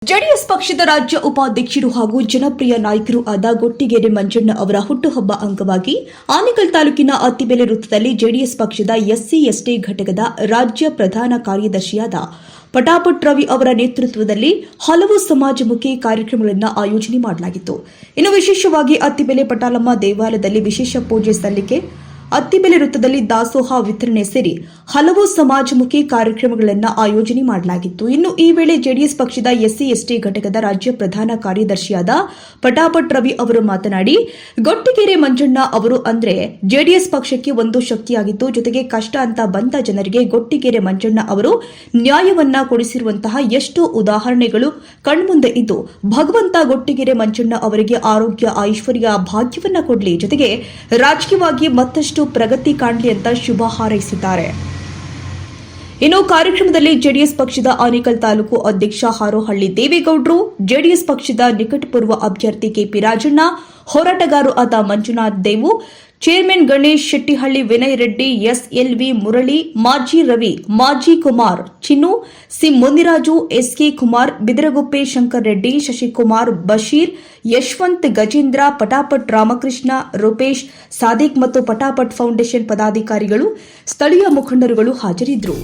JDS ಪಕ್ಷದ ರಾಜ್ಯ ಉಪಾಧ್ಯಕ್ಷರು ಹಾಗೂ ಜನಪ್ರಿಯ ನಾಯಕರು ಆದ ಗೊಟ್ಟಿಗೆರೆ ಮಂಜಣ್ಣ ಅವರ ಹುಟ್ಟುಹಬ್ಬ ಅಂಗವಾಗಿ ಆನೇಕಲ್ ತಾಲೂಕಿನ ಅತ್ತಿಬೆಲೆ ವೃತ್ತದಲ್ಲಿ ಜೆಡಿಎಸ್ ಪಕ್ಷದ ಎಸ್ಸಿ/ಎಸ್ಟಿ ಘಟಕದ ರಾಜ್ಯ ಪ್ರಧಾನ ಕಾರ್ಯದರ್ಶಿಯಾದ ಪಟಾಪಟ್ ರವಿ ಅವರ ನೇತೃತ್ವದಲ್ಲಿ ಹಲವು ಸಮಾಜಮುಖಿ ಕಾರ್ಯಕ್ರಮಗಳನ್ನು ಆಯೋಜನೆ ಮಾಡಲಾಗಿತ್ತು. ಇನ್ನು ವಿಶೇಷವಾಗಿ ಅತ್ತಿಬೆಲೆ ಪಟಾಲಮ್ಮ ದೇವಾಲಯದಲ್ಲಿ ವಿಶೇಷ ಪೂಜೆ ಸಲ್ಲಿಕೆ, ಅತ್ತಿಬೆಲೆ ವೃತ್ತದಲ್ಲಿ ದಾಸೋಹ ವಿತರಣೆ ಸೇರಿ ಹಲವು ಸಮಾಜಮುಖಿ ಕಾರ್ಯಕ್ರಮಗಳನ್ನು ಆಯೋಜನೆ ಮಾಡಲಾಗಿತ್ತು. ಇನ್ನು ಈ ವೇಳೆ ಜೆಡಿಎಸ್ ಪಕ್ಷದ ಎಸ್ಸಿ/ಎಸ್ಟಿ ಘಟಕದ ರಾಜ್ಯ ಪ್ರಧಾನ ಕಾರ್ಯದರ್ಶಿಯಾದ ಪಟಾಪಟ್ ರವಿ ಅವರು ಮಾತನಾಡಿ, ಗೊಟ್ಟಿಗೆರೆ ಮಂಜಣ್ಣ ಅವರು ಅಂದ್ರೆ ಜೆಡಿಎಸ್ ಪಕ್ಷಕ್ಕೆ ಒಂದು ಶಕ್ತಿಯಾಗಿದ್ದು, ಜೊತೆಗೆ ಕಷ್ಟ ಅಂತ ಬಂದ ಜನರಿಗೆ ಗೊಟ್ಟಿಗೆರೆ ಮಂಜಣ್ಣ ಅವರು ನ್ಯಾಯವನ್ನ ಕೊಡಿಸಿರುವಂತಹ ಎಷ್ಟೋ ಉದಾಹರಣೆಗಳು ಕಣ್ಮುಂದೆ ಇದ್ದು, ಭಗವಂತ ಗೊಟ್ಟಿಗೆರೆ ಮಂಜಣ್ಣ ಅವರಿಗೆ ಆರೋಗ್ಯ, ಐಶ್ವರ್ಯ, ಭಾಗ್ಯವನ್ನ ಕೊಡಲಿ, ಜೊತೆಗೆ ರಾಜಕೀಯವಾಗಿ ಮತ್ತಷ್ಟು ಪ್ರಗತಿ ಕಾಣಲಿ ಅಂತ ಶುಭ ಹಾರೈಸಿದ್ದಾರೆ. ಇನ್ನು ಕಾರ್ಯಕ್ರಮದಲ್ಲಿ ಜೆಡಿಎಸ್ ಪಕ್ಷದ ಆನೇಕಲ್ ತಾಲೂಕು ಅಧ್ಯಕ್ಷ ಹಾರೋಹಳ್ಳಿ ದೇವೇಗೌಡರು, ಜೆಡಿಎಸ್ ಪಕ್ಷದ ನಿಕಟಪೂರ್ವ ಅಭ್ಯರ್ಥಿ ಕೆಪಿ ರಾಜಣ್ಣ, ಹೋರಾಟಗಾರರು ಆದ ಮಂಜುನಾಥ್ ದೇವು, ಚೇರ್ಮನ್ ಗಣೇಶ್ ಶೆಟ್ಟಿಹಳ್ಳಿ, ವಿನಯ್ ರೆಡ್ಡಿ, ಎಸ್ಎಲ್ವಿ ಮುರಳಿ, ಮಾಜಿ ರವಿ, ಮಾಜಿ ಕುಮಾರ್, ಚಿನ್ನು, ಸಿ ಮುನಿರಾಜು, ಎಸ್ಕೆ ಕುಮಾರ್, ಬಿದರಗುಪ್ಪೆ ಶಂಕರ್ ರೆಡ್ಡಿ, ಶಶಿಕುಮಾರ್, ಬಶೀರ್, ಯಶವಂತ್, ಗಜೇಂದ್ರ, ಪಟಾಪಟ್ ರಾಮಕೃಷ್ಣ, ರೂಪೇಶ್, ಸಾದಿಕ್ ಮತ್ತು ಪಟಾಪಟ್ ಫೌಂಡೇಶನ್ ಪದಾಧಿಕಾರಿಗಳು, ಸ್ಥಳೀಯ ಮುಖಂಡರುಗಳು ಹಾಜರಿದ್ದರು.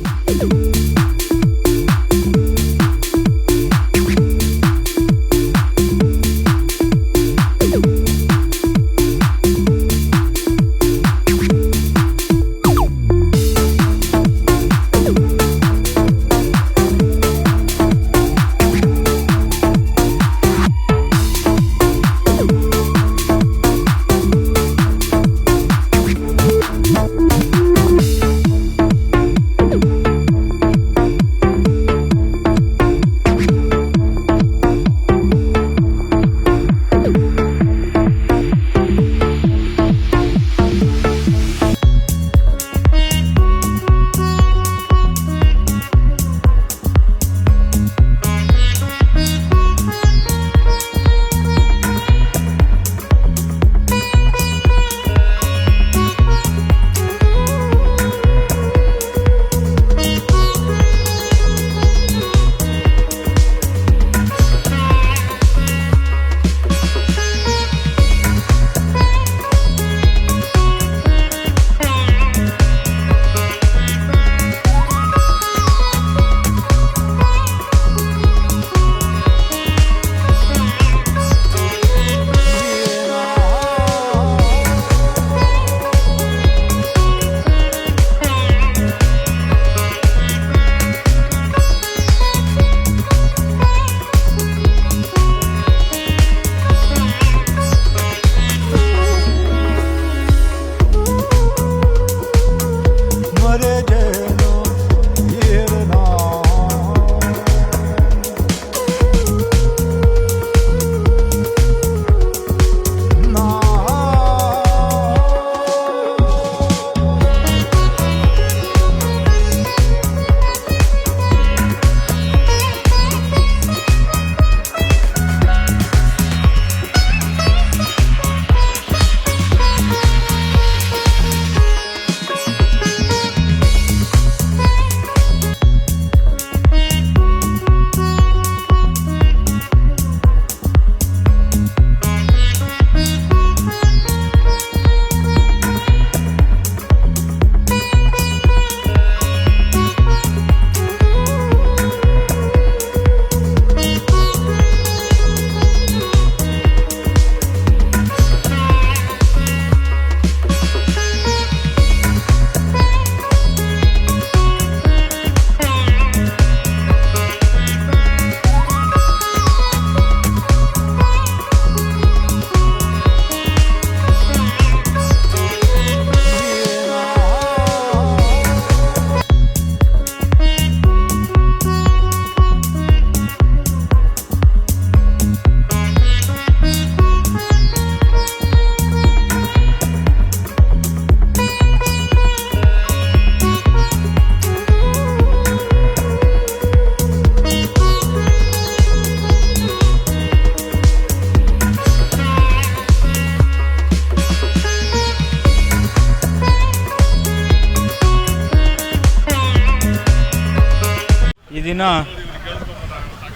ದಿನ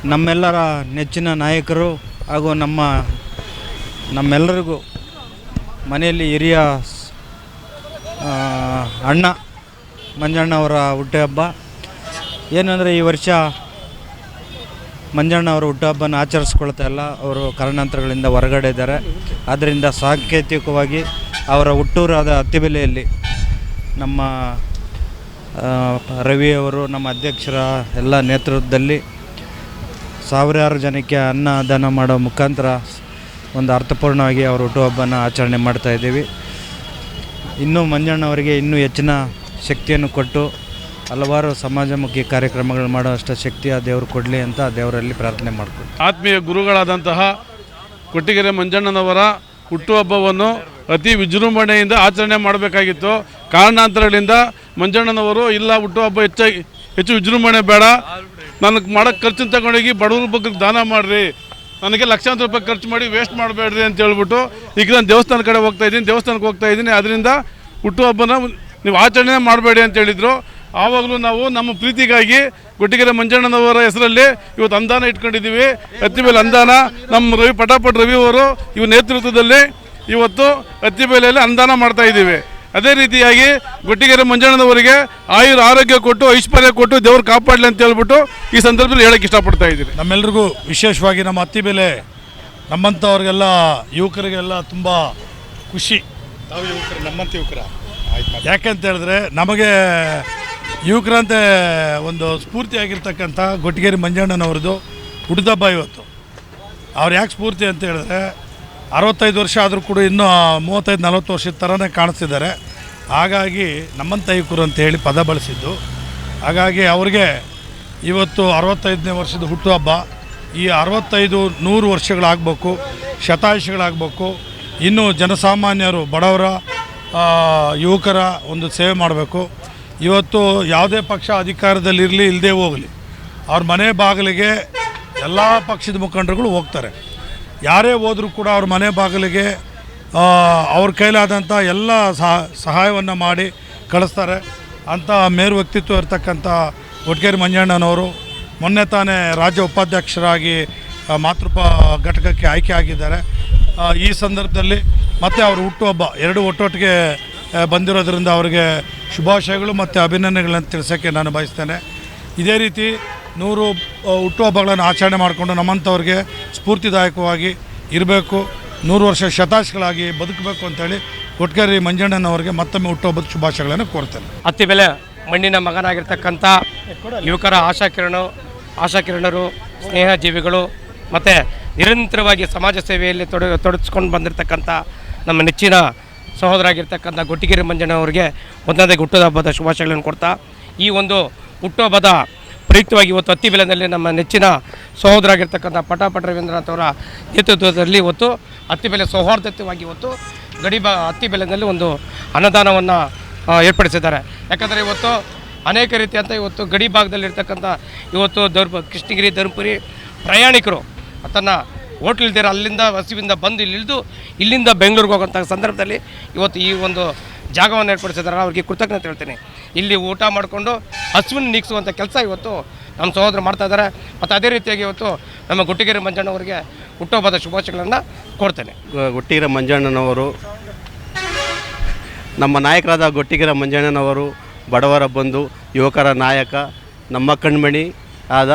ನಮ್ಮೆಲ್ಲರ ನೆಚ್ಚಿನ ನಾಯಕರು ಹಾಗೂ ನಮ್ಮೆಲ್ಲರಿಗೂ ಮನೆಯಲ್ಲಿ ಹಿರಿಯ ಅಣ್ಣ ಮಂಜಣ್ಣವರ ಹುಟ್ಟುಹಬ್ಬ. ಏನಂದರೆ ಈ ವರ್ಷ ಮಂಜಣ್ಣವರ ಹುಟ್ಟುಹಬ್ಬನ ಆಚರಿಸ್ಕೊಳ್ತಾ ಇಲ್ಲ, ಅವರು ಕಾರಣಾಂತರಗಳಿಂದ ಹೊರಗಡೆ ಇದ್ದಾರೆ. ಆದ್ದರಿಂದ ಸಾಂಕೇತಿಕವಾಗಿ ಅವರ ಹುಟ್ಟೂರಾದ ಅತ್ತಿಬೆಲೆಯಲ್ಲಿ ನಮ್ಮ ರವಿಯವರು, ನಮ್ಮ ಅಧ್ಯಕ್ಷರ ಎಲ್ಲ ನೇತೃತ್ವದಲ್ಲಿ ಸಾವಿರಾರು ಜನಕ್ಕೆ ಅನ್ನದಾನ ಮಾಡೋ ಮುಖಾಂತರ ಒಂದು ಅರ್ಥಪೂರ್ಣವಾಗಿ ಅವರ ಹುಟ್ಟುಹಬ್ಬನ ಆಚರಣೆ ಮಾಡ್ತಾಯಿದ್ದೀವಿ. ಇನ್ನೂ ಮಂಜಣ್ಣವರಿಗೆ ಇನ್ನೂ ಹೆಚ್ಚಿನ ಶಕ್ತಿಯನ್ನು ಕೊಟ್ಟು ಹಲವಾರು ಸಮಾಜಮುಖಿ ಕಾರ್ಯಕ್ರಮಗಳು ಮಾಡುವಷ್ಟು ಶಕ್ತಿ ಆ ದೇವರು ಕೊಡಲಿ ಅಂತ ದೇವರಲ್ಲಿ ಪ್ರಾರ್ಥನೆ ಮಾಡ್ಕೊಂಡು, ಆತ್ಮೀಯ ಗುರುಗಳಾದಂತಹ ಕೊಟ್ಟಿಗೆರೆ ಮಂಜಣ್ಣನವರ ಹುಟ್ಟುಹಬ್ಬವನ್ನು ಅತಿ ವಿಜೃಂಭಣೆಯಿಂದ ಆಚರಣೆ ಮಾಡಬೇಕಾಗಿತ್ತು. ಕಾರಣಾಂತರಗಳಿಂದ ಮಂಜಣ್ಣನವರು ಇಲ್ಲ, ಹುಟ್ಟುಹಬ್ಬ ಹೆಚ್ಚು ವಿಜೃಂಭಣೆ ಬೇಡ, ನನಗೆ ಮಾಡೋಕ್ಕೆ ಖರ್ಚನ್ನು ತಗೊಂಡೋಗಿ ಬಡವ್ರ ಬಗ್ಗೆ ದಾನ ಮಾಡಿರಿ, ನನಗೆ ಲಕ್ಷಾಂತರ ರೂಪಾಯಿ ಖರ್ಚು ಮಾಡಿ ವೇಸ್ಟ್ ಮಾಡಬೇಡ್ರಿ ಅಂತ ಹೇಳ್ಬಿಟ್ಟು ಈಗ ನಾನು ದೇವಸ್ಥಾನ ಕಡೆ ದೇವಸ್ಥಾನಕ್ಕೆ ಹೋಗ್ತಾ ಇದ್ದೀನಿ. ಅದರಿಂದ ಹುಟ್ಟುಹಬ್ಬನ ನೀವು ಆಚರಣೆ ಮಾಡಬೇಡಿ ಅಂತ ಹೇಳಿದರು. ಆವಾಗಲೂ ನಾವು ನಮ್ಮ ಪ್ರೀತಿಗಾಗಿ ಕೊಟ್ಟಿಗೆರೆ ಮಂಜಣ್ಣನವರ ಹೆಸರಲ್ಲಿ ಇವತ್ತು ಅನುದಾನ ಇಟ್ಕೊಂಡಿದ್ದೀವಿ. ಅತ್ತಿಬೇಲೆ ಅನುದಾನ ನಮ್ಮ ಪಟಾಪಟ್ ರವಿಯವರು ಇವ ನೇತೃತ್ವದಲ್ಲಿ ಇವತ್ತು ಅತ್ತಿಬೇಲೆಯಲ್ಲಿ ಅನುದಾನ ಮಾಡ್ತಾ ಇದ್ದೀವಿ. ಅದೇ ರೀತಿಯಾಗಿ ಕೊಟ್ಟಿಗೆರೆ ಮಂಜಣ್ಣನವರಿಗೆ ಆರೋಗ್ಯ ಕೊಟ್ಟು ಐಶ್ವರ್ಯ ಕೊಟ್ಟು ದೇವ್ರು ಕಾಪಾಡಲಿ ಅಂತ ಹೇಳ್ಬಿಟ್ಟು ಈ ಸಂದರ್ಭದಲ್ಲಿ ಹೇಳಕ್ಕೆ ಇಷ್ಟಪಡ್ತಾ ಇದ್ದೀವಿ. ನಮ್ಮೆಲ್ಲರಿಗೂ ವಿಶೇಷವಾಗಿ ನಮ್ಮ ಅತ್ತಿಬೇಲೆ ನಮ್ಮಂಥವ್ರಿಗೆಲ್ಲ ಯುವಕರಿಗೆಲ್ಲ ತುಂಬ ಖುಷಿ. ನಾವು ಯುವಕರು, ನಮ್ಮಂಥ ಯುವಕರ ಯಾಕೆಂತ ಹೇಳಿದ್ರೆ ನಮಗೆ ಯುವಕರಂತೆ ಒಂದು ಸ್ಫೂರ್ತಿಯಾಗಿರ್ತಕ್ಕಂಥ ಕೊಟ್ಟಿಗೆರೆ ಮಂಜಣ್ಣನವ್ರದ್ದು ಹುಟ್ಟುಹಬ್ಬ ಇವತ್ತು. ಅವ್ರು ಯಾಕೆ ಸ್ಫೂರ್ತಿ ಅಂತ ಹೇಳಿದ್ರೆ 65 ವರ್ಷ ಆದರೂ ಕೂಡ ಇನ್ನೂ 35-40 ವರ್ಷದ ಥರನೇ ಕಾಣಿಸ್ತಿದ್ದಾರೆ. ಹಾಗಾಗಿ ನಮ್ಮಂಥ ಯುವಕರು ಅಂತ ಹೇಳಿ ಪದ ಬಳಸಿದ್ದು. ಹಾಗಾಗಿ ಅವ್ರಿಗೆ ಇವತ್ತು 65ನೇ ವರ್ಷದ ಹುಟ್ಟುಹಬ್ಬ. ಈ 65-100 ವರ್ಷಗಳಾಗಬೇಕು, ಶತಾಯುಷಿಗಳಾಗಬೇಕು. ಇನ್ನೂ ಜನಸಾಮಾನ್ಯರು, ಬಡವರ, ಯುವಕರ ಒಂದು ಸೇವೆ ಮಾಡಬೇಕು. ಇವತ್ತು ಯಾವುದೇ ಪಕ್ಷ ಅಧಿಕಾರದಲ್ಲಿರಲಿ ಇಲ್ಲದೆ ಹೋಗಲಿ, ಅವ್ರ ಮನೆ ಬಾಗಿಲಿಗೆ ಎಲ್ಲ ಪಕ್ಷದ ಮುಖಂಡರುಗಳು ಹೋಗ್ತಾರೆ. ಯಾರೇ ಹೋದರೂ ಕೂಡ ಅವ್ರ ಮನೆ ಬಾಗಿಲಿಗೆ ಅವ್ರ ಕೈಲಾದಂಥ ಎಲ್ಲ ಸಹಾಯವನ್ನು ಮಾಡಿ ಕಳಿಸ್ತಾರೆ. ಅಂಥ ಮೇರು ವ್ಯಕ್ತಿತ್ವ ಇರ್ತಕ್ಕಂಥ ಕೊಟ್ಟಿಗೆರೆ ಮಂಜಣ್ಣನವರು ಮೊನ್ನೆ ತಾನೇ ರಾಜ್ಯ ಉಪಾಧ್ಯಕ್ಷರಾಗಿ ಮಾತೃತ್ವ ಘಟಕಕ್ಕೆ ಆಯ್ಕೆ ಆಗಿದ್ದಾರೆ. ಈ ಸಂದರ್ಭದಲ್ಲಿ ಮತ್ತು ಅವ್ರ ಹುಟ್ಟುಹಬ್ಬ ಎರಡು ಒಟ್ಟೊಟ್ಟಿಗೆ ಬಂದಿರೋದ್ರಿಂದ ಅವರಿಗೆ ಶುಭಾಶಯಗಳು ಮತ್ತು ಅಭಿನಂದನೆಗಳನ್ನು ತಿಳಿಸೋಕ್ಕೆ ನಾನು ಬಯಸ್ತೇನೆ. ಇದೇ ರೀತಿ 100 ಹುಟ್ಟುಹಬ್ಬಗಳನ್ನು ಆಚರಣೆ ಮಾಡಿಕೊಂಡು ನಮ್ಮಂಥವ್ರಿಗೆ ಸ್ಫೂರ್ತಿದಾಯಕವಾಗಿ ಇರಬೇಕು, 100 ವರ್ಷ ಶತಾಯುಷಿಗಳಾಗಿ ಬದುಕಬೇಕು ಅಂತೇಳಿ ಕೊಟ್ಟಿಗೆರೆ ಮಂಜಣ್ಣನವರಿಗೆ ಮತ್ತೊಮ್ಮೆ ಹುಟ್ಟುಹಬ್ಬದ ಶುಭಾಶಯಗಳನ್ನು ಕೋರ್ತೇನೆ. ಅತ್ತಿಬೆಲೆ ಮಣ್ಣಿನ ಮಗನಾಗಿರ್ತಕ್ಕಂಥ ಯುವಕರ ಆಶಾಕಿರಣರು, ಸ್ನೇಹಜೀವಿಗಳು ಮತ್ತು ನಿರಂತರವಾಗಿ ಸಮಾಜ ಸೇವೆಯಲ್ಲಿ ತೊಡಗಿಸ್ಕೊಂಡು ಬಂದಿರತಕ್ಕಂಥ ನಮ್ಮ ನೆಚ್ಚಿನ ಸಹೋದರಾಗಿರ್ತಕ್ಕಂಥ ಕೊಟ್ಟಿಗೆರೆ ಮಂಜಣ್ಣವರಿಗೆ ಒಂದೊಂದೇ ಹುಟ್ಟುಹಬ್ಬದ ಶುಭಾಶಯಗಳನ್ನು ಕೊಡ್ತಾ, ಈ ಒಂದು ಹುಟ್ಟುಹಬ್ಬದ ಪ್ರಯುಕ್ತವಾಗಿ ಇವತ್ತು ಅತ್ತಿಬೆಲೆಯಲ್ಲಿ ನಮ್ಮ ನೆಚ್ಚಿನ ಸಹೋದರಾಗಿರ್ತಕ್ಕಂಥ ಪಟಾಪಟ್ ರವೀಂದ್ರನಾಥ್ ಅವರ ನೇತೃತ್ವದಲ್ಲಿ ಇವತ್ತು ಅತ್ತಿಬೆಲೆ ಸೌಹಾರ್ದಯುತವಾಗಿ ಇವತ್ತು ಅತ್ತಿಬೆಲೆಯಲ್ಲಿ ಒಂದು ಅನ್ನದಾನವನ್ನು ಏರ್ಪಡಿಸಿದ್ದಾರೆ. ಯಾಕಂದರೆ ಇವತ್ತು ಅನೇಕ ರೀತಿಯಂಥ ಇವತ್ತು ಗಡಿ ಭಾಗದಲ್ಲಿರ್ತಕ್ಕಂಥ ಇವತ್ತು ಕೃಷ್ಣಗಿರಿ ಧರ್ಮಪುರಿ ಪ್ರಯಾಣಿಕರು ತನ್ನ ಹೋಟ್ಲಿಲ್ದಿರ ಅಲ್ಲಿಂದ ಹಸಿವಿಂದ ಬಂದು ಇಲ್ಲಿಂದ ಬೆಂಗಳೂರಿಗೆ ಹೋಗುವಂಥ ಸಂದರ್ಭದಲ್ಲಿ ಇವತ್ತು ಈ ಒಂದು ಜಾಗವನ್ನು ಏರ್ಪಡಿಸಿದ್ದಾರೆ. ಅವ್ರಿಗೆ ಕೃತಜ್ಞತೆ ಹೇಳ್ತೀನಿ. ಇಲ್ಲಿ ಊಟ ಮಾಡಿಕೊಂಡು ಹಸುವನ್ನು ನೀಗಿಸುವಂಥ ಕೆಲಸ ಇವತ್ತು ನಮ್ಮ ಸಹೋದರ ಮಾಡ್ತಾಯಿದ್ದಾರೆ. ಮತ್ತು ಅದೇ ರೀತಿಯಾಗಿ ಇವತ್ತು ನಮ್ಮ ಕೊಟ್ಟಿಗೆರೆ ಮಂಜಣ್ಣವರಿಗೆ ಹುಟ್ಟುಹಬ್ಬದ ಶುಭಾಶಯಗಳನ್ನು ಕೊಡ್ತೇನೆ. ಕೊಟ್ಟಿಗೆರೆ ಮಂಜಣ್ಣನವರು ನಮ್ಮ ನಾಯಕರಾದ ಕೊಟ್ಟಿಗೆರೆ ಮಂಜಣ್ಣನವರು ಬಡವರ ಬಂಧು, ಯುವಕರ ನಾಯಕ, ನಮ್ಮ ಕಣ್ಮಣಿ ಆದ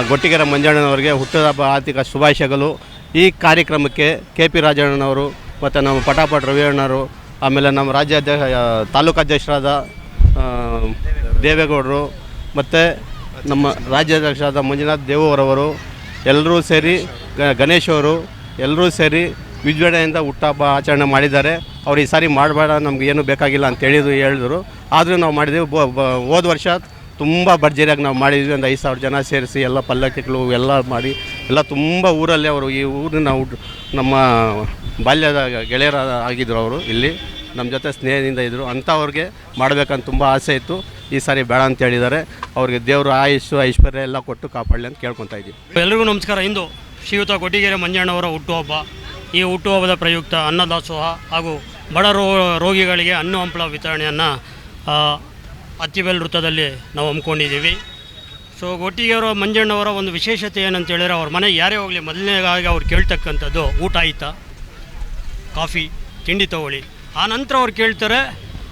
ಕೊಟ್ಟಿಗೆರೆ ಮಂಜಣ್ಣನವರಿಗೆ ಹುಟ್ಟುಹಬ್ಬ ಆರ್ಥಿಕ ಶುಭಾಶಯಗಳು. ಈ ಕಾರ್ಯಕ್ರಮಕ್ಕೆ KP ರಾಜಣ್ಣನವರು ಮತ್ತು ನಮ್ಮ ಪಟಾಪಟ್ ರವಿಯಣ್ಣರು, ಆಮೇಲೆ ನಮ್ಮ ತಾಲೂಕು ಅಧ್ಯಕ್ಷರಾದ ದೇವೇಗೌಡರು ಮತ್ತು ನಮ್ಮ ರಾಜ್ಯಾಧ್ಯಕ್ಷರಾದ ಮಂಜುನಾಥ್ ದೇವರವರು ಎಲ್ಲರೂ ಸೇರಿ, ಗಣೇಶ್ ಅವರು ಎಲ್ಲರೂ ಸೇರಿ ವಿಜೃಂಭಣೆಯಿಂದ ಹುಟ್ಟುಹಬ್ಬ ಆಚರಣೆ ಮಾಡಿದ್ದಾರೆ. ಅವ್ರು ಈ ಸಾರಿ ಮಾಡಬೇಡ, ನಮ್ಗೆ ಏನೂ ಬೇಕಾಗಿಲ್ಲ ಅಂತ ಹೇಳಿದರು. ಆದರೂ ನಾವು ಮಾಡಿದ್ದೀವಿ. ಹೋದ ವರ್ಷ ತುಂಬ ಭರ್ಜರಿಯಾಗಿ ನಾವು ಮಾಡಿದ್ವಿ. ಒಂದು 5,000 ಜನ ಸೇರಿಸಿ ಎಲ್ಲ ಪಲ್ಲಕ್ಕಿಗಳು ಎಲ್ಲ ಮಾಡಿ ಎಲ್ಲ ತುಂಬ ಊರಲ್ಲೇ ಅವರು, ಈ ಊರಿನ ನಮ್ಮ ಬಾಲ್ಯದ ಗೆಳೆಯರ ಆಗಿದ್ದರು. ಅವರು ಇಲ್ಲಿ ನಮ್ಮ ಜೊತೆ ಸ್ನೇಹದಿಂದ ಇದ್ದರು. ಅಂಥವ್ರಿಗೆ ಮಾಡಬೇಕಂತ ತುಂಬ ಆಸೆ ಇತ್ತು. ಈ ಸಾರಿ ಬೇಡ ಅಂತ ಹೇಳಿದ್ದಾರೆ. ಅವ್ರಿಗೆ ದೇವರು ಆಯುಷ್ಯ ಐಶ್ವರ್ಯ ಎಲ್ಲ ಕೊಟ್ಟು ಕಾಪಾಡಲಿ ಅಂತ ಕೇಳ್ಕೊತಾ ಇದ್ದೀವಿ. ಎಲ್ರಿಗೂ ನಮಸ್ಕಾರ. ಇಂದು ಶ್ರೀಯುತ ಕೊಟ್ಟಿಗೆರೆ ಮಂಜಣ್ಣವರ ಹುಟ್ಟುಹಬ್ಬ. ಈ ಹುಟ್ಟುಹಬ್ಬದ ಪ್ರಯುಕ್ತ ಅನ್ನದಾಸೋಹ ಹಾಗೂ ಬಡ ರೋಗಿಗಳಿಗೆ ಹಣ್ಣು ಹಂಪಲ ವಿತರಣೆಯನ್ನು ಅತ್ತಿಬೆಲೆ ವೃತ್ತದಲ್ಲಿ ನಾವು ಹಮ್ಮಿಕೊಂಡಿದ್ದೀವಿ. ಸೊ ಗೊಟ್ಟಿಗೆರೆ ಮಂಜಣ್ಣವರ ಒಂದು ವಿಶೇಷತೆ ಏನಂತ ಹೇಳಿದ್ರೆ ಅವ್ರ ಮನೆಗೆ ಯಾರೇ ಹೋಗಲಿ ಮೊದಲನೇದಾಗಿ ಅವ್ರು ಕೇಳ್ತಕ್ಕಂಥದ್ದು ಊಟ ಆಯಿತಾ, ಕಾಫಿ ತಿಂಡಿ ತೊಗೊಳ್ಳಿ. ಆ ನಂತರ ಅವ್ರು ಕೇಳ್ತಾರೆ,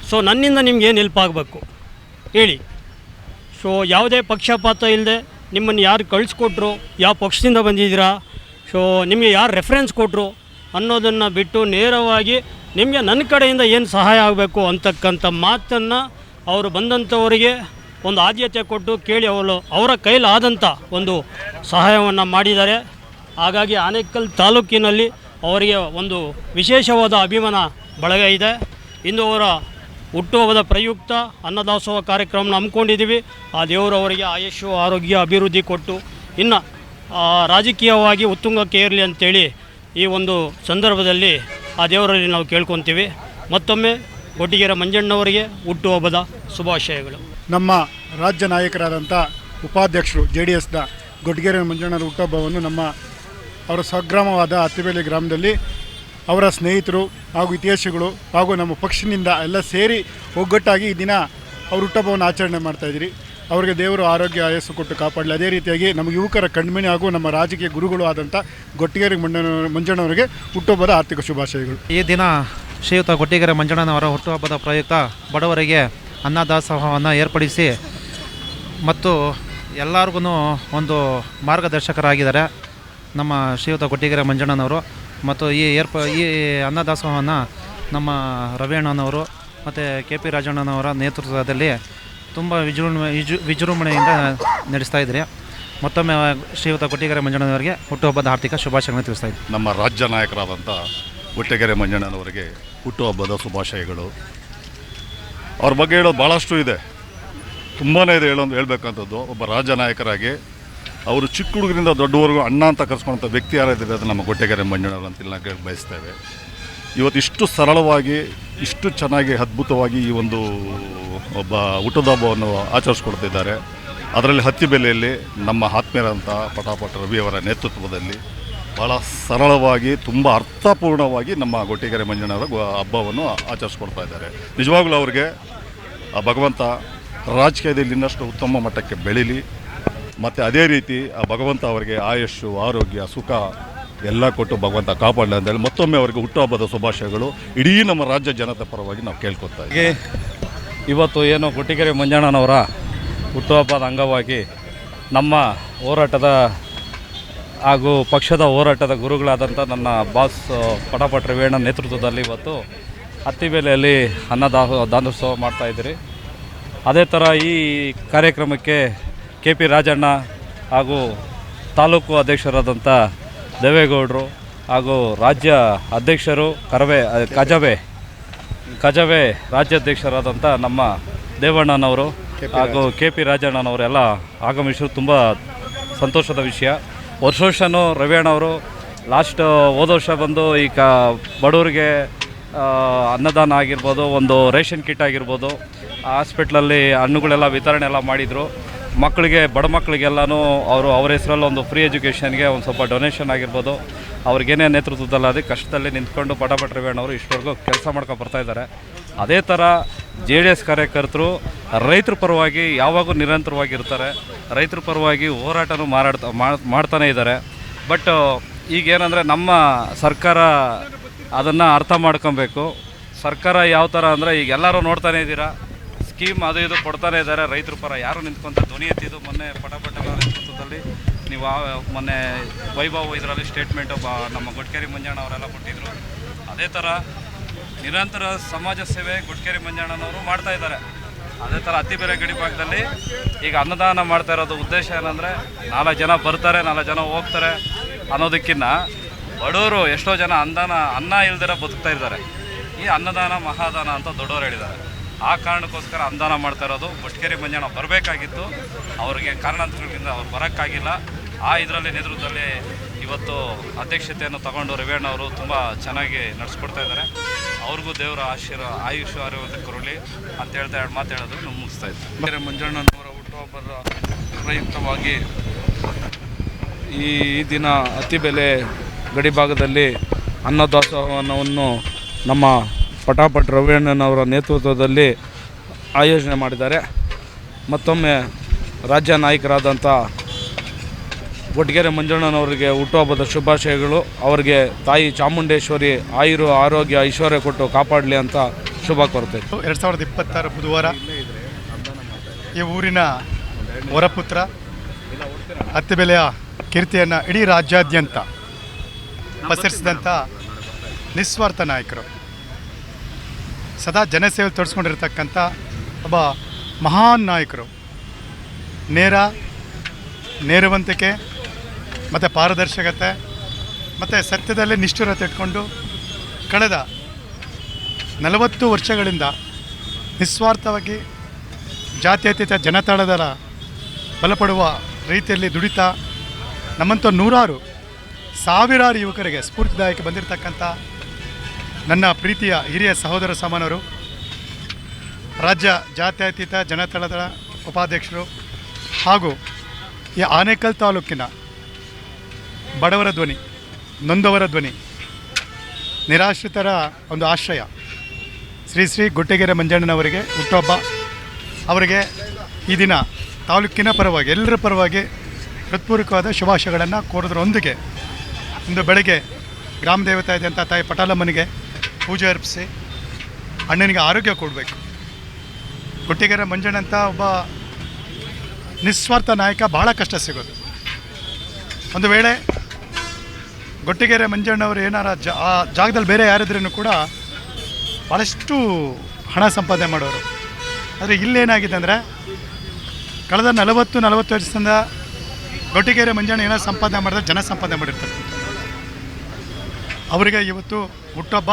ಸೊ ನನ್ನಿಂದ ನಿಮ್ಗೆ ಏನು ಹೆಲ್ಪ್ ಆಗಬೇಕು ಹೇಳಿ. ಸೊ ಯಾವುದೇ ಪಕ್ಷಪಾತ ಇಲ್ಲದೆ ನಿಮ್ಮನ್ನು ಯಾರು ಕಳಿಸ್ಕೊಟ್ರು, ಯಾವ ಪಕ್ಷದಿಂದ ಬಂದಿದ್ದೀರಾ, ಸೊ ನಿಮಗೆ ಯಾರು ರೆಫರೆನ್ಸ್ ಕೊಟ್ಟರು ಅನ್ನೋದನ್ನು ಬಿಟ್ಟು ನೇರವಾಗಿ ನಿಮಗೆ ನನ್ನ ಕಡೆಯಿಂದ ಏನು ಸಹಾಯ ಆಗಬೇಕು ಅಂತಕ್ಕಂಥ ಮಾತನ್ನು ಅವರು ಬಂದಂಥವರಿಗೆ ಒಂದು ಆದ್ಯತೆ ಕೊಟ್ಟು ಕೇಳಿ ಅವರ ಕೈಲಾದಂಥ ಒಂದು ಸಹಾಯವನ್ನು ಮಾಡಿದ್ದಾರೆ. ಹಾಗಾಗಿ ಆನೇಕಲ್ ತಾಲೂಕಿನಲ್ಲಿ ಅವರಿಗೆ ಒಂದು ವಿಶೇಷವಾದ ಅಭಿಮಾನ ಬಳಗ ಇದೆ. ಇಂದು ಅವರ ಹುಟ್ಟುಹಬ್ಬದ ಪ್ರಯುಕ್ತ ಅನ್ನದಾಸೋಹ ಕಾರ್ಯಕ್ರಮನ ಹಮ್ಮಿಕೊಂಡಿದ್ದೀವಿ. ಆ ದೇವರು ಅವರಿಗೆ ಆಯುಷ್ಯ ಆರೋಗ್ಯ ಅಭಿವೃದ್ಧಿ ಕೊಟ್ಟು ಇನ್ನು ರಾಜಕೀಯವಾಗಿ ಉತ್ತುಂಗಕ್ಕೆ ಏರಲಿ ಅಂತೇಳಿ ಈ ಒಂದು ಸಂದರ್ಭದಲ್ಲಿ ಆ ದೇವರಲ್ಲಿ ನಾವು ಕೇಳ್ಕೊತೀವಿ. ಮತ್ತೊಮ್ಮೆ ಗೊಟ್ಟಿಗೆರೆ ಮಂಜಣ್ಣವರಿಗೆ ಹುಟ್ಟುಹಬ್ಬದ ಶುಭಾಶಯಗಳು. ನಮ್ಮ ರಾಜ್ಯ ನಾಯಕರಾದಂಥ ಉಪಾಧ್ಯಕ್ಷರು JDSನ ಗೊಟ್ಟಿಗೆರೆ ಮಂಜಣ್ಣರ ಹುಟ್ಟುಹಬ್ಬವನ್ನು ಅವರ ಸ್ವಗ್ರಾಮವಾದ ಅತ್ತಿಬೇಲೆ ಗ್ರಾಮದಲ್ಲಿ ಅವರ ಸ್ನೇಹಿತರು ಹಾಗೂ ಹಿತೈಷಿಗಳು ಹಾಗೂ ನಮ್ಮ ಪಕ್ಷದಿಂದ ಎಲ್ಲ ಸೇರಿ ಒಗ್ಗಟ್ಟಾಗಿ ಈ ದಿನ ಅವ್ರ ಹುಟ್ಟುಹಬ್ಬವನ್ನು ಆಚರಣೆ ಮಾಡ್ತಾಯಿದ್ದೀರಿ. ಅವರಿಗೆ ದೇವರು ಆರೋಗ್ಯ ಆಯಸ್ಸು ಕೊಟ್ಟು ಕಾಪಾಡಲಿ. ಅದೇ ರೀತಿಯಾಗಿ ನಮ್ಮ ಯುವಕರ ಕಣ್ಮಣಿ ಹಾಗೂ ನಮ್ಮ ರಾಜಕೀಯ ಗುರುಗಳು ಆದಂಥ ಗೊಟ್ಟಿಗೆರೆ ಮಂಜಣ್ಣವರಿಗೆ ಹುಟ್ಟುಹಬ್ಬದ ಆರ್ಥಿಕ ಶುಭಾಶಯಗಳು. ಈ ದಿನ ಶ್ರೀಯುತ ಗೊಟ್ಟಿಗೆರೆ ಮಂಜಣ್ಣನವರ ಹುಟ್ಟುಹಬ್ಬದ ಪ್ರಯುಕ್ತ ಬಡವರಿಗೆ ಅನ್ನದಾಸೋಹವನ್ನು ಏರ್ಪಡಿಸಿ ಮತ್ತು ಎಲ್ಲರಿಗೂ ಒಂದು ಮಾರ್ಗದರ್ಶಕರಾಗಿದ್ದಾರೆ ನಮ್ಮ ಶ್ರೀಯುತ ಗೊಟ್ಟಿಗೆರೆ ಮಂಜಣ್ಣನವರು. ಮತ್ತು ಈ ಅನ್ನದಾಸೋಹವನ್ನು ನಮ್ಮ ರವಿಯಣ್ಣನವರು ಮತ್ತು KP ರಾಜಣ್ಣನವರ ನೇತೃತ್ವದಲ್ಲಿ ತುಂಬ ವಿಜೃಂಭಣೆಯಿಂದ ನಡೆಸ್ತಾ ಇದ್ದೀರಿ. ಮತ್ತೊಮ್ಮೆ ಶ್ರೀಯುತ ಗೊಟ್ಟಿಗೆರೆ ಮಂಜಣ್ಣನವರಿಗೆ ಹುಟ್ಟುಹಬ್ಬದ ಆರ್ಥಿಕ ಶುಭಾಶಯಗಳನ್ನು ತಿಳಿಸ್ತಾ ಇದ್ದೀವಿ. ನಮ್ಮ ರಾಜ್ಯ ನಾಯಕರಾದಂಥ ಗೊಟ್ಟಿಗೆರೆ ಮಂಜಣ್ಣನವರಿಗೆ ಹುಟ್ಟುಹಬ್ಬದ ಶುಭಾಶಯಗಳು. ಅವ್ರ ಬಗ್ಗೆ ಹೇಳೋದು ಭಾಳಷ್ಟು ಇದೆ, ತುಂಬಾ ಇದೆ ಹೇಳ್ಬೇಕಂಥದ್ದು. ಒಬ್ಬ ರಾಜ್ಯ ನಾಯಕರಾಗಿ ಅವರು ಚಿಕ್ಕ ಹುಡುಗರಿಂದ ದೊಡ್ಡವರೆಗೂ ಅಣ್ಣ ಅಂತ ಕರೆಸ್ಕೊಂಥ ವ್ಯಕ್ತಿ ಯಾರಿದ್ದಾರೆ ಅದು ನಮ್ಮ ಗೊಟ್ಟಿಗೆರೆ ಮಂಜಣ್ಣವರು ಅಂತ ನಾವು ಕೇಳಿ ಬಯಸ್ತೇವೆ. ಇವತ್ತು ಇಷ್ಟು ಸರಳವಾಗಿ ಇಷ್ಟು ಚೆನ್ನಾಗಿ ಅದ್ಭುತವಾಗಿ ಈ ಒಂದು ಒಬ್ಬ ಹುಟ್ಟುಹಬ್ಬವನ್ನು ಆಚರಿಸ್ಕೊಡ್ತಿದ್ದಾರೆ. ಅದರಲ್ಲಿ ಹತ್ತಿಬೆಲೆಯಲ್ಲಿ ನಮ್ಮ ಆತ್ಮೀಯರಂಥ ಪಟಾಪಟ ರವಿಯವರ ನೇತೃತ್ವದಲ್ಲಿ ಭಾಳ ಸರಳವಾಗಿ ತುಂಬ ಅರ್ಥಪೂರ್ಣವಾಗಿ ನಮ್ಮ ಗೊಟ್ಟಿಗೆರೆ ಮಂಜಣ್ಣವರ ಹಬ್ಬವನ್ನು ಆಚರಿಸ್ಕೊಡ್ತಾ ಇದ್ದಾರೆ. ನಿಜವಾಗ್ಲೂ ಅವ್ರಿಗೆ ಆ ಭಗವಂತ ರಾಜಕೀಯದಲ್ಲಿ ಇನ್ನಷ್ಟು ಉತ್ತಮ ಮಟ್ಟಕ್ಕೆ ಬೆಳೀಲಿ. ಮತ್ತು ಅದೇ ರೀತಿ ಆ ಭಗವಂತ ಅವರಿಗೆ ಆಯುಷ್ಯು ಆರೋಗ್ಯ ಸುಖ ಎಲ್ಲ ಕೊಟ್ಟು ಭಗವಂತ ಕಾಪಾಡಲಿ ಅಂತೇಳಿ ಮತ್ತೊಮ್ಮೆ ಅವರಿಗೆ ಹುಟ್ಟುಹಬ್ಬದ ಶುಭಾಶಯಗಳು ಇಡೀ ನಮ್ಮ ರಾಜ್ಯ ಜನತೆ ಪರವಾಗಿ ನಾವು ಕೇಳ್ಕೊತಾ ಇದ್ದೀವಿ. ಇವತ್ತು ಏನು ಗೊಟ್ಟಿಗೆರೆ ಮಂಜಣ್ಣನವರ ಹುಟ್ಟುಹಬ್ಬದ ಅಂಗವಾಗಿ ನಮ್ಮ ಹೋರಾಟದ ಹಾಗೂ ಪಕ್ಷದ ಹೋರಾಟದ ಗುರುಗಳಾದಂಥ ನನ್ನ ಬಾಸ್ ಪಟಾಪಟ ರವಿಯಣ್ಣ ನೇತೃತ್ವದಲ್ಲಿ ಇವತ್ತು ಅತ್ತಿಬೇಲೆಯಲ್ಲಿ ಅನ್ನದಾಸೋಹ ಮಾಡ್ತಾಯಿದ್ದೀರಿ. ಅದೇ ಥರ ಈ ಕಾರ್ಯಕ್ರಮಕ್ಕೆ KP ರಾಜಣ್ಣ ಹಾಗೂ ತಾಲೂಕು ಅಧ್ಯಕ್ಷರಾದಂಥ ದೇವೇಗೌಡರು ಹಾಗೂ ರಾಜ್ಯ ಅಧ್ಯಕ್ಷರು ಕಜವೆ ರಾಜ್ಯಾಧ್ಯಕ್ಷರಾದಂಥ ನಮ್ಮ ದೇವಣ್ಣನವರು ಹಾಗೂ KP ರಾಜಣ್ಣನವರೆಲ್ಲ ಆಗಮಿಸಿದ್ರು. ತುಂಬ ಸಂತೋಷದ ವಿಷಯ. ವರ್ಷನೂ ರವಿಯಣ್ಣವರು ಹೋದ ವರ್ಷ ಬಂದು ಈಗ ಬಡವರಿಗೆ ಅನ್ನದಾನ ಆಗಿರ್ಬೋದು, ಒಂದು ರೇಷನ್ ಕಿಟ್ ಆಗಿರ್ಬೋದು, ಹಾಸ್ಪಿಟ್ಲಲ್ಲಿ ಹಣ್ಣುಗಳೆಲ್ಲ ವಿತರಣೆ ಎಲ್ಲ ಮಾಡಿದರು. ಮಕ್ಕಳಿಗೆ ಬಡ ಮಕ್ಕಳಿಗೆಲ್ಲನೂ ಅವ್ರ ಹೆಸರಲ್ಲಿ ಒಂದು ಫ್ರೀ ಎಜುಕೇಷನ್ಗೆ ಒಂದು ಸ್ವಲ್ಪ ಡೊನೇಷನ್ ಆಗಿರ್ಬೋದು, ಅವ್ರಿಗೇನೇ ನೇತೃತ್ವದಲ್ಲಿ ಅದೇ ಕಷ್ಟದಲ್ಲಿ ನಿಂತ್ಕೊಂಡು ಪಟಾಪಟ ರವಿಯಣ್ಣವರು ಇಷ್ಟವರೆಗೂ ಕೆಲಸ ಮಾಡ್ಕೊಂಡು ಬರ್ತಾಯಿದ್ದಾರೆ. ಅದೇ ಥರ JDS ಕಾರ್ಯಕರ್ತರು ರೈತರ ಪರವಾಗಿ ಯಾವಾಗೂ ನಿರಂತರವಾಗಿರ್ತಾರೆ. ರೈತರ ಪರವಾಗಿ ಹೋರಾಟನೂ ಮಾಡ್ತಾನೇ ಇದ್ದಾರೆ. ಬಟ್ ಈಗೇನೆಂದರೆ ನಮ್ಮ ಸರ್ಕಾರ ಅದನ್ನು ಅರ್ಥ ಮಾಡ್ಕೊಬೇಕು. ಸರ್ಕಾರ ಯಾವ ಥರ ಅಂದರೆ ಈಗ ಎಲ್ಲರೂ ನೋಡ್ತಾನೇ ಇದ್ದೀರಾ, ಸ್ಕೀಮ್ ಅದು ಇದು ಕೊಡ್ತಾನೆ ಇದ್ದಾರೆ. ರೈತರ ಪರ ಯಾರು ನಿಂತ್ಕೊಂತ ಧ್ವನಿ ಎತ್ತಿದ್ದು ಮೊನ್ನೆ ಪಟಾಪಟ ನೇತೃತ್ವದಲ್ಲಿ ನೀವು ಮೊನ್ನೆ ವೈಭವ್ ಇದರಲ್ಲಿ ಸ್ಟೇಟ್ಮೆಂಟು ನಮ್ಮ ಗೊಟ್ಟಿಗೆರೆ ಮಂಜಣ್ಣ ಅವರೆಲ್ಲ ಕೊಟ್ಟಿದ್ದರು. ಅದೇ ಥರ ನಿರಂತರ ಸಮಾಜ ಸೇವೆ ಗೊಟ್ಟಿಗೆರೆ ಮಂಜಣ್ಣನವರು ಮಾಡ್ತಾಯಿದ್ದಾರೆ. ಅದೇ ಥರ ಅತ್ತಿಬೇಲೆ ಗಡಿ ಭಾಗದಲ್ಲಿ ಈಗ ಅನ್ನದಾನ ಮಾಡ್ತಾ ಇರೋದು ಉದ್ದೇಶ ಏನಂದರೆ 4 ಜನ ಬರ್ತಾರೆ 4 ಜನ ಹೋಗ್ತಾರೆ ಅನ್ನೋದಕ್ಕಿಂತ ಬಡವರು ಎಷ್ಟೋ ಜನ ಅನ್ನ ಇಲ್ದಿರ ಬದುಕ್ತಾ ಇದ್ದಾರೆ. ಈ ಅನ್ನದಾನ ಮಹಾದಾನ ಅಂತ ದೊಡ್ಡವರು ಹೇಳಿದ್ದಾರೆ. ಆ ಕಾರಣಕ್ಕೋಸ್ಕರ ಅನುದಾನ ಮಾಡ್ತಾ ಇರೋದು. ಗೊಟ್ಟಿಗೆರೆ ಮಂಜಣ್ಣ ಬರಬೇಕಾಗಿತ್ತು, ಅವ್ರಿಗೆ ಕಾರಣಾಂತರಗಳಿಂದ ಅವ್ರು ಬರೋಕ್ಕಾಗಿಲ್ಲ. ಇದರಲ್ಲಿ ನೇತೃತ್ವದಲ್ಲಿ ಇವತ್ತು ಅಧ್ಯಕ್ಷತೆಯನ್ನು ತಗೊಂಡು ರವಿಯಣ್ಣವರು ತುಂಬ ಚೆನ್ನಾಗಿ ನಡೆಸ್ಕೊಡ್ತಾ ಇದ್ದಾರೆ. ಅವ್ರಿಗೂ ದೇವರ ಆಯುಷ್ಯ ಆರೋಗ್ಯ ಕೊರಲಿ ಅಂತ ಹೇಳ್ತಾ ಮಾತಾಡೋದು ನಾವು ಮುಗಿಸ್ತಾ ಇದ್ದೀವಿ. ಗೊಟ್ಟಿಗೆರೆ ಮಂಜಣ್ಣನವರ ಹುಟ್ಟುಹಬ್ಬದ ಪ್ರಯುಕ್ತವಾಗಿ ಈ ದಿನ ಅತ್ತಿಬೇಲೆ ಗಡಿಭಾಗದಲ್ಲಿ ಅನ್ನದಾಸೋಹವನ್ನು ನಮ್ಮ ಪಟಾಪಟ ರವಿಯಣ್ಣನವರ ನೇತೃತ್ವದಲ್ಲಿ ಆಯೋಜನೆ ಮಾಡಿದ್ದಾರೆ. ಮತ್ತೊಮ್ಮೆ ರಾಜ್ಯ ನಾಯಕರಾದಂಥ ಗೊಟ್ಟಿಗೆರೆ ಮಂಜಣ್ಣನವರಿಗೆ ಹುಟ್ಟುಹಬ್ಬದ ಶುಭಾಶಯಗಳು. ಅವರಿಗೆ ತಾಯಿ ಚಾಮುಂಡೇಶ್ವರಿ ಆಯುರು ಆರೋಗ್ಯ ಐಶ್ವರ್ಯ ಕೊಟ್ಟು ಕಾಪಾಡಲಿ ಅಂತ ಶುಭ ಕೋರ್ತೇವೆ. 2026 ಬುಧವಾರ ಈ ಊರಿನ ವರಪುತ್ರ ಅತ್ತಿಬೆಲೆಯ ಕೀರ್ತಿಯನ್ನು ಇಡೀ ರಾಜ್ಯಾದ್ಯಂತ ಪಸರಿಸಿದಂಥ ನಿಸ್ವಾರ್ಥ ನಾಯಕರು, ಸದಾ ಜನಸೇವೆ ತೋರಿಸ್ಕೊಂಡಿರ್ತಕ್ಕಂಥ ಒಬ್ಬ ಮಹಾನ್ ನಾಯಕರು. ನೇರವಂತಿಕೆ ಮತ್ತು ಪಾರದರ್ಶಕತೆ ಮತ್ತು ಸತ್ಯದಲ್ಲಿ ನಿಷ್ಠುರತೆ ಇಟ್ಕೊಂಡು ಕಳೆದ 40 ವರ್ಷಗಳಿಂದ ನಿಸ್ವಾರ್ಥವಾಗಿ ಜಾತ್ಯತೀತ ಜನತಾಳದ ಬಲಪಡುವ ರೀತಿಯಲ್ಲಿ ದುಡಿತಾ ನಮ್ಮಂಥ ಸಾವಿರಾರು ಯುವಕರಿಗೆ ಸ್ಫೂರ್ತಿದಾಯಕ ಬಂದಿರತಕ್ಕಂಥ ನನ್ನ ಪ್ರೀತಿಯ ಹಿರಿಯ ಸಹೋದರ ಸಮಾನರು, ರಾಜ್ಯ ಜಾತ್ಯತೀತ ಜನತಾಳದ ಉಪಾಧ್ಯಕ್ಷರು ಹಾಗೂ ಈ ಆನೇಕಲ್ ತಾಲೂಕಿನ ಬಡವರ ಧ್ವನಿ, ನೊಂದವರ ಧ್ವನಿ, ನಿರಾಶ್ರಿತರ ಒಂದು ಆಶ್ರಯ ಶ್ರೀ ಗೊಟ್ಟಿಗೆರೆ ಮಂಜಣ್ಣನವರಿಗೆ ಹುಟ್ಟುಹಬ್ಬ. ಅವರಿಗೆ ಈ ದಿನ ತಾಲೂಕಿನ ಪರವಾಗಿ ಎಲ್ಲರ ಪರವಾಗಿ ಹೃತ್ಪೂರ್ವಕವಾದ ಶುಭಾಶಯಗಳನ್ನು ಕೋರೋದ್ರೊಂದಿಗೆ ಇಂದು ಬೆಳಗ್ಗೆ ಗ್ರಾಮ ದೇವತೆ ಇದ್ದಂಥ ತಾಯಿ ಪಟಾಲಮ್ಮನಿಗೆ ಪೂಜೆ ಅರ್ಪಿಸಿ ಅಣ್ಣನಿಗೆ ಆರೋಗ್ಯ ಕೊಡಬೇಕು. ಗೊಟ್ಟಿಗೆರೆ ಮಂಜಣ್ಣಂಥ ಒಬ್ಬ ನಿಸ್ವಾರ್ಥ ನಾಯಕ ಭಾಳ ಕಷ್ಟ ಸಿಗೋದು. ಒಂದು ವೇಳೆ ಗೊಟ್ಟಿಗೆರೆ ಮಂಜಣ್ಣವರು ಏನಾರ ಆ ಜಾಗದಲ್ಲಿ ಬೇರೆ ಯಾರಿದ್ರೂ ಕೂಡ ಭಾಳಷ್ಟು ಹಣ ಸಂಪಾದನೆ ಮಾಡೋರು. ಆದರೆ ಇಲ್ಲೇನಾಗಿದೆ ಅಂದರೆ ಕಳೆದ 40 ವರ್ಷದಿಂದ ಗೊಟ್ಟಿಗೆರೆ ಮಂಜಣ್ಣ ಏನೋ ಸಂಪಾದನೆ ಮಾಡಿದ್ರೆ ಜನ ಸಂಪಾದನೆ ಮಾಡಿರ್ತಾರೆ. ಅವರಿಗೆ ಇವತ್ತು ಹುಟ್ಟುಹಬ್ಬ.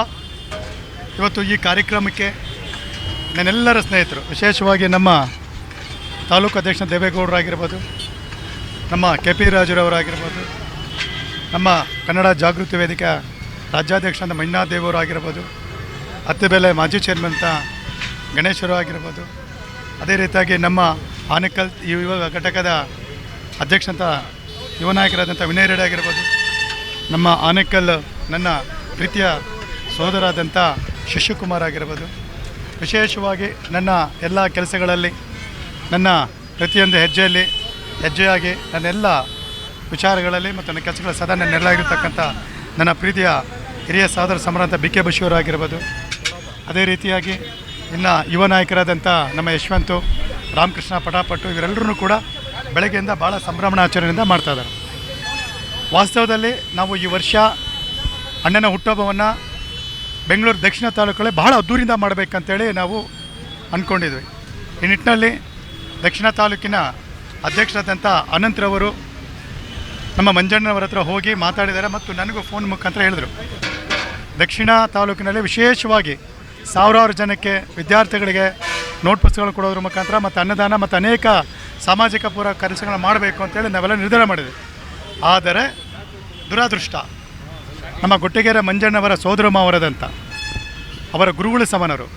ಇವತ್ತು ಈ ಕಾರ್ಯಕ್ರಮಕ್ಕೆ ನನ್ನೆಲ್ಲರ ಸ್ನೇಹಿತರು, ವಿಶೇಷವಾಗಿ ನಮ್ಮ ತಾಲೂಕು ಅಧ್ಯಕ್ಷ ದೇವೇಗೌಡರಾಗಿರ್ಬೋದು, ನಮ್ಮ KP ರಾಜುರವರಾಗಿರ್ಬೋದು, ನಮ್ಮ ಕನ್ನಡ ಜಾಗೃತಿ ವೇದಿಕೆ ರಾಜ್ಯಾಧ್ಯಕ್ಷ ಮಂಜುನಾಥ್ ದೇವರು ಆಗಿರ್ಬೋದು, ಅತ್ತಿಬೆಲೆ ಮಾಜಿ ಚೇರ್ಮನ್ ಅಂತ ಗಣೇಶರು ಆಗಿರ್ಬೋದು, ಅದೇ ರೀತಿಯಾಗಿ ನಮ್ಮ ಆನೇಕಲ್ ಯುವ ಘಟಕದ ಅಧ್ಯಕ್ಷ ಅಂತ ಯುವ ನಾಯಕರಾದಂಥ ವಿನಯ್ ರೆಡ್ಡಿ ಆಗಿರ್ಬೋದು, ನಮ್ಮ ಆನೇಕಲ್ ನನ್ನ ಪ್ರೀತಿಯ ಸೋದರಾದಂಥ ಶಿಶುಕುಮಾರ್ ಆಗಿರ್ಬೋದು. ವಿಶೇಷವಾಗಿ ನನ್ನ ಎಲ್ಲ ಕೆಲಸಗಳಲ್ಲಿ, ನನ್ನ ಪ್ರತಿಯೊಂದು ಹೆಜ್ಜೆಯಾಗಿ ನನ್ನೆಲ್ಲ ವಿಚಾರಗಳಲ್ಲಿ ಮತ್ತು ನನ್ನ ಕೆಲಸಗಳ ಸದಾ ನೆರಳಾಗಿರ್ತಕ್ಕಂಥ ನನ್ನ ಪ್ರೀತಿಯ ಹಿರಿಯ ಸಹೋದರ ಸಮರಾಂತ BK ಬಶೀರ್ ಆಗಿರ್ಬೋದು. ಅದೇ ರೀತಿಯಾಗಿ ಇನ್ನು ಯುವ ನಾಯಕರಾದಂಥ ನಮ್ಮ ಯಶವಂತು, ರಾಮಕೃಷ್ಣ ಪಟಾಪಟ್ಟು ಇವರೆಲ್ಲರೂ ಕೂಡ ಬೆಳಗ್ಗೆಯಿಂದ ಭಾಳ ಸಂಭ್ರಮಣಾಚರಣೆಯಿಂದ ಮಾಡ್ತಾಯಿದ್ದಾರೆ. ವಾಸ್ತವದಲ್ಲಿ ನಾವು ಈ ವರ್ಷ ಅಣ್ಣನ ಹುಟ್ಟುಹಬ್ಬವನ್ನು ಬೆಂಗಳೂರು ದಕ್ಷಿಣ ತಾಲೂಕಲ್ಲಿ ಬಹಳ ಅದ್ದೂರಿಯಿಂದ ಮಾಡಬೇಕಂತೇಳಿ ನಾವು ಅಂದ್ಕೊಂಡಿದ್ವಿ. ಈ ನಿಟ್ಟಿನಲ್ಲಿ ದಕ್ಷಿಣ ತಾಲೂಕಿನ ಅಧ್ಯಕ್ಷರಾದಂಥ ಅನಂತರವರು ನಮ್ಮ ಮಂಜಣ್ಣನವರ ಹತ್ರ ಹೋಗಿ ಮಾತಾಡಿದ್ದಾರೆ ಮತ್ತು ನನಗೂ ಫೋನ್ ಮುಖಾಂತರ ಹೇಳಿದರು, ದಕ್ಷಿಣ ತಾಲೂಕಿನಲ್ಲಿ ವಿಶೇಷವಾಗಿ ಸಾವಿರಾರು ಜನಕ್ಕೆ ವಿದ್ಯಾರ್ಥಿಗಳಿಗೆ ನೋಟ್ ಪುಸ್ತಕಗಳು ಕೊಡೋದ್ರ ಮುಖಾಂತರ ಮತ್ತು ಅನ್ನದಾನ ಮತ್ತು ಅನೇಕ ಸಾಮಾಜಿಕ ಪೂರಕ ಕೆಲಸಗಳನ್ನ ಮಾಡಬೇಕು ಅಂತೇಳಿ ನಾವೆಲ್ಲ ನಿರ್ಧಾರ ಮಾಡಿದ್ವಿ. ಆದರೆ ದುರಾದೃಷ್ಟ, ನಮ್ಮ ಗೊಟ್ಟಿಗೆರೆ ಮಂಜಣ್ಣವರ ಸೋದರ ಮಾವರದಂಥ ಅವರ ಗುರುಗಳ ಸಮಾನರು,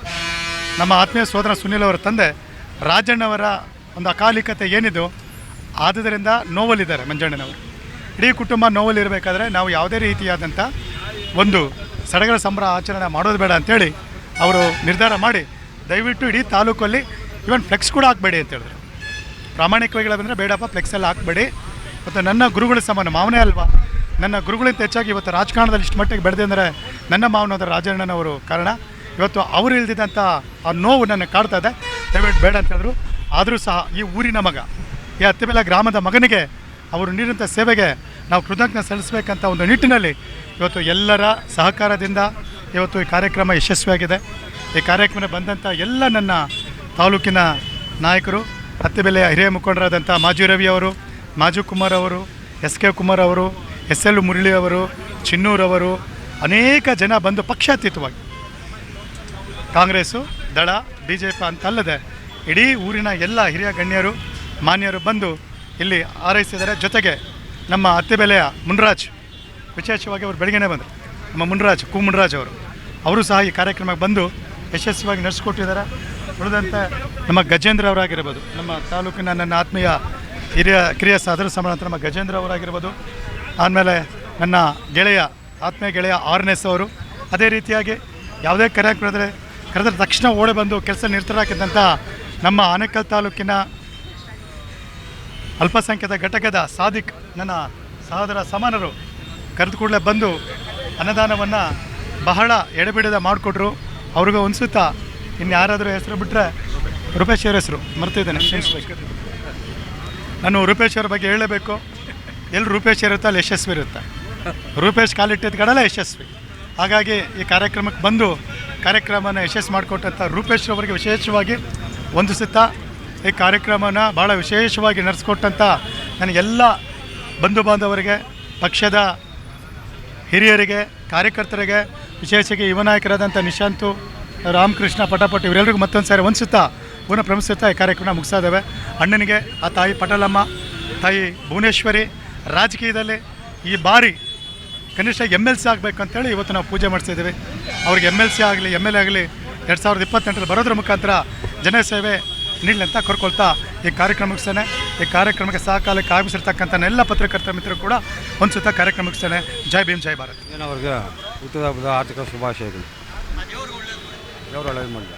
ನಮ್ಮ ಆತ್ಮೀಯ ಸೋದರ ಸುನೀಲ್ ಅವರ ತಂದೆ ರಾಜಣ್ಣವರ ಒಂದು ಅಕಾಲಿಕತೆ ಏನಿದು, ಆದುದರಿಂದ ನೋವಲ್ಲಿದ್ದಾರೆ ಮಂಜಣ್ಣನವರು. ಇಡೀ ಕುಟುಂಬ ನೋವಲ್ಲಿರಬೇಕಾದ್ರೆ ನಾವು ಯಾವುದೇ ರೀತಿಯಾದಂಥ ಒಂದು ಸಡಗರ ಸಂಭ್ರಮ ಆಚರಣೆ ಮಾಡೋದು ಬೇಡ ಅಂಥೇಳಿ ಅವರು ನಿರ್ಧಾರ ಮಾಡಿ, ದಯವಿಟ್ಟು ಇಡೀ ತಾಲೂಕಲ್ಲಿ ಇವನ್ ಫ್ಲೆಕ್ಸ್ ಕೂಡ ಹಾಕಬೇಡಿ ಅಂತ ಹೇಳಿದ್ರು. ಪ್ರಾಮಾಣಿಕವಾಗಿ ಬಂದರೆ ಬೇಡಪ್ಪ, ಫ್ಲೆಕ್ಸೆಲ್ಲ ಹಾಕಬೇಡಿ. ಮತ್ತು ನನ್ನ ಗುರುಗಳ ಸಮಾನ ಮಾವನೇ ಅಲ್ವಾ, ನನ್ನ ಗುರುಗಳಿಂದ ಹೆಚ್ಚಾಗಿ ಇವತ್ತು ರಾಜಕಾರಣದಲ್ಲಿ ಇಷ್ಟು ಮಟ್ಟಿಗೆ ಬೆಳೆದೆ ಅಂದರೆ ನನ್ನ ಮಾವನಾದ ರಾಜಣ್ಣನವರು ಕಾರಣ. ಇವತ್ತು ಅವರು ಇಲ್ದಿದ್ದಂಥ ಆ ನೋವು ನನ್ನ ಕಾಡ್ತಾ ಇದೆ, ದಯವಿಟ್ಟು ಬೇಡ ಅಂತ ಹೇಳಿದ್ರು. ಆದರೂ ಸಹ ಈ ಊರಿನ ಮಗ, ಈ ಅತ್ತಿಬೆಲೆ ಗ್ರಾಮದ ಮಗನಿಗೆ ಅವರು ನೀಡಿದಂಥ ಸೇವೆಗೆ ನಾವು ಕೃತಜ್ಞತೆ ಸಲ್ಲಿಸಬೇಕಂತ ಒಂದು ನಿಟ್ಟಿನಲ್ಲಿ ಇವತ್ತು ಎಲ್ಲರ ಸಹಕಾರದಿಂದ ಇವತ್ತು ಈ ಕಾರ್ಯಕ್ರಮ ಯಶಸ್ವಿಯಾಗಿದೆ. ಈ ಕಾರ್ಯಕ್ರಮ ಬಂದಂಥ ಎಲ್ಲ ನನ್ನ ತಾಲೂಕಿನ ನಾಯಕರು, ಅತ್ತಿಬೆಲೆಯ ಹಿರಿಯ ಮುಖಂಡರಾದಂಥ ಮಾಜಿ ರವಿ ಅವರು, ಮಾಜು ಕುಮಾರ್ ಅವರು, SK ಕುಮಾರ್ ಅವರು, SL ಮುರಳಿ ಅವರು, ಚಿನ್ನೂರವರು, ಅನೇಕ ಜನ ಬಂದು ಪಕ್ಷಾತೀತವಾಗಿ ಕಾಂಗ್ರೆಸ್ಸು, ದಳ, BJP ಅಂತಲ್ಲದೆ ಇಡೀ ಊರಿನ ಎಲ್ಲ ಹಿರಿಯ ಗಣ್ಯರು ಮಾನ್ಯರು ಬಂದು ಇಲ್ಲಿ ಹಾರೈಸಿದ್ದಾರೆ. ಜೊತೆಗೆ ನಮ್ಮ ಅತ್ತಿಬೆಲೆಯ ಮುನ್ರಾಜ್, ವಿಶೇಷವಾಗಿ ಅವರು ಬೆಳಗ್ಗೆನೇ ಬಂದರು, ನಮ್ಮ ಮುನ್ರಾಜ್ ಅವರು ಸಹ ಈ ಕಾರ್ಯಕ್ರಮಕ್ಕೆ ಬಂದು ಯಶಸ್ವಿಯಾಗಿ ನಡೆಸ್ಕೊಟ್ಟಿದ್ದಾರೆ. ಉಳಿದಂತೆ ನಮ್ಮ ಗಜೇಂದ್ರ ಅವರಾಗಿರ್ಬೋದು, ನಮ್ಮ ತಾಲೂಕಿನ ನನ್ನ ಆತ್ಮೀಯ ಕಿರಿಯ ಸಹೋದರ ಸಮಾನ ನಮ್ಮ ಗಜೇಂದ್ರ ಅವರಾಗಿರ್ಬೋದು, ಆಮೇಲೆ ನನ್ನ ಆತ್ಮೀಯ ಗೆಳೆಯ RNS ಅವರು. ಅದೇ ರೀತಿಯಾಗಿ ಯಾವುದೇ ಕರೆದ್ರೆ ತಕ್ಷಣ ಓಡಿ ಬಂದು ಕೆಲಸ ನಿರತರಾಗಿದ್ದಂಥ ನಮ್ಮ ಆನೇಕಲ್ ತಾಲೂಕಿನ ಅಲ್ಪಸಂಖ್ಯಾತ ಘಟಕದ ಸಾದಿಕ್ ನನ್ನ ಸಹೋದರ ಸಮಾನರು ಕರೆದು ಕೂಡಲೇ ಬಂದು ಅನ್ನದಾನವನ್ನು ಬಹಳ ಎಡೆಬಿಡದ ಮಾಡಿಕೊಟ್ರು. ಅವ್ರಿಗೂ ಅನಿಸುತ್ತಾ ಇನ್ನು ಯಾರಾದರೂ ಹೆಸರು ಬಿಟ್ಟರೆ ರೂಪೇಶ್ ಅವ್ರ ಹೆಸರು ಮರ್ತಿದ್ದೇನೆ, ನಾನು ರೂಪೇಶ್ ಅವ್ರ ಬಗ್ಗೆ ಹೇಳಲೇಬೇಕು. ಎಲ್ಲಿ ರೂಪೇಶ್ ಇರುತ್ತೆ ಅಲ್ಲಿ ಯಶಸ್ವಿ ಇರುತ್ತೆ. ರೂಪೇಶ್ ಕಾಲಿಟ್ಟಿದ್ದ ಕಡೆಲ್ಲ ಯಶಸ್ವಿ. ಹಾಗಾಗಿ ಈ ಕಾರ್ಯಕ್ರಮಕ್ಕೆ ಬಂದು ಕಾರ್ಯಕ್ರಮನ ಯಶಸ್ಸು ಮಾಡಿಕೊಟ್ಟಂಥ ರೂಪೇಶ್ ಅವರಿಗೆ ವಿಶೇಷವಾಗಿ ವಂದಿಸುತ್ತಾ ಈ ಕಾರ್ಯಕ್ರಮನ ಭಾಳ ವಿಶೇಷವಾಗಿ ನಡೆಸ್ಕೊಟ್ಟಂಥ ನನಗೆಲ್ಲ ಬಂಧು ಬಾಂಧವರಿಗೆ, ಪಕ್ಷದ ಹಿರಿಯರಿಗೆ, ಕಾರ್ಯಕರ್ತರಿಗೆ, ವಿಶೇಷವಾಗಿ ಯುವ ನಾಯಕರಾದಂಥ ನಿಶಾಂತು, ರಾಮಕೃಷ್ಣ ಪಟಾಪಟ್ ಇವರೆಲ್ಲರಿಗೂ ಮತ್ತೊಂದು ಸಾರಿ ವಂದಿಸುತ್ತಾ ಪುನಃ ಪ್ರಮಿಸುತ್ತಾ ಈ ಕಾರ್ಯಕ್ರಮ ಮುಗಿಸ್ತಾ ಇದ್ದಾವೆ. ಅಣ್ಣನಿಗೆ ಆ ತಾಯಿ ಪಟಲಮ್ಮ, ತಾಯಿ ಭುವನೇಶ್ವರಿ ರಾಜಕೀಯದಲ್ಲಿ ಈ ಬಾರಿ ಕನಿಷ್ಠ MLC ಆಗಬೇಕಂತೇಳಿ ಇವತ್ತು ನಾವು ಪೂಜೆ ಮಾಡಿಸಿದ್ದೀವಿ. ಅವ್ರಿಗೆ MLC ಆಗಲಿ MLA ಆಗಲಿ 2028 ಬರೋದ್ರ ಮುಖಾಂತರ ಜನಸೇವೆ ನೀಡಲಿ ಅಂತ ಕೋರ್ಕೊಳ್ತಾ ಈ ಕಾರ್ಯಕ್ರಮ ಮುಗಿಸ್ತಾನೆ. ಈ ಕಾರ್ಯಕ್ರಮಕ್ಕೆ ಸಹಕಾಲಕ್ಕೆ ಆಗಮಿಸಿರ್ತಕ್ಕಂಥ ಎಲ್ಲ ಪತ್ರಕರ್ತರ ಮಿತ್ರರು ಕೂಡ ಹೊಂದಿಸುತ್ತಾ ಕಾರ್ಯಕ್ರಮ ಮುಗಿಸ್ತಾನೆ. ಜೈ ಭೀಮ್, ಜೈ ಭಾರತ್. ಅವ್ರಿಗೆ ಹುಟ್ಟುಹಬ್ಬದ ಆರ್ಥಿಕ ಶುಭಾಶಯಗಳು. ದೇವರು ಒಳ್ಳೆಯದು ಮಾಡಿದ.